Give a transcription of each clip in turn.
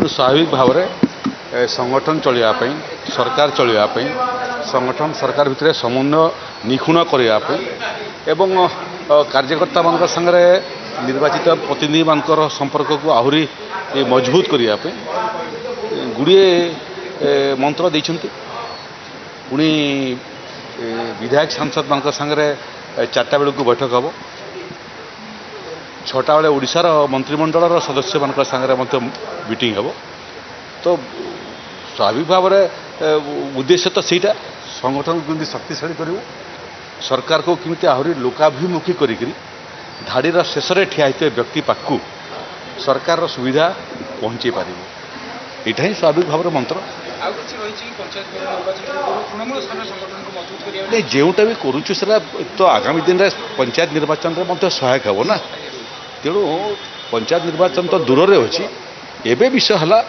स्वाभाविक भाव में संगठन चलवाई सरकार चलवाई संगठन सरकार भितर समन्वय निखुण करने एवं कार्यकर्ता मान संगे निर्वाचित प्रतिनिधि मान संपर्क को आहरी मजबूत करने गुड़िए मंत्र देइछन्ति पुणी विधायक सांसद मान संगे 4टा बेलू बैठक हम 6टा बेले ओडिशार मंत्रिमंडल सदस्य मान संगे मीटिंग हम तो स्वाभाविक भाव में उद्देश्य तो सहीटा संगठन को केमती शक्तिशाली करूँ सरकार को केमती आहरी लोकाभिमुखी करी धाड़ीर शेष में ठिया होते व्यक्ति पाखु सरकार सुविधा पहुँचे पार यहाँ ही स्वाभाविक भाव मंत्र नहीं जोटा भी करुचु से तो आगामी दिन में पंचायत निर्वाचन में सहायक हे ना तेणु पंचायत निर्वाचन तो दूर रे अच्छी एवं विषय है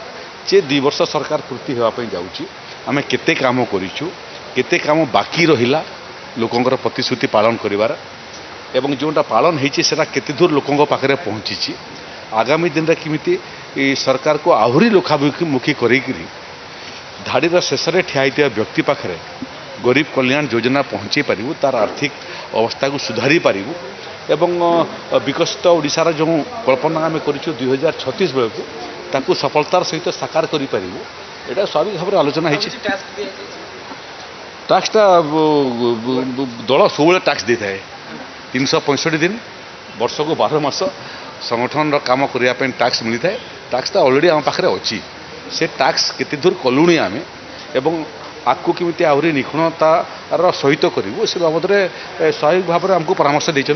जे 2 वर्ष सरकार पूर्ति होगापी जाऊँगी आम केते काम करूँ केते काम बाकी रहा लोकंर प्रतिश्रुति पालन करिवार एवं जोटा पालन होती केते दूर लोकों पाखे पहुँची आगामी दिन में किमिति सरकार को आहरी लोकाभिमुखी करी धाड़ीर शेष में ठिया होता व्यक्ति पाखे गरीब कल्याण योजना पहुँचे पारू तार आर्थिक अवस्था को सुधारी पारू एवं विकसित ओडिशार जो कल्पना आम कर 2036 बेलू ताकू सफलतार सहित साकार करें यहाँ स्वाभाविक भाव में आलोचना होती टैक्सटा दल सब टैक्स दे थाए 365 दिन वर्ष को 12 मास संगठन काम करने टैक्स मिलता है टैक्सटा ऑलरेडी आम पाखे अच्छी से टैक्स केते दूर कलुणी आम एवं आपको केमिति आहरी निखुणतार सहित करूँ से बाबद में स्वाभाविक भाव में आमको परामर्श देते।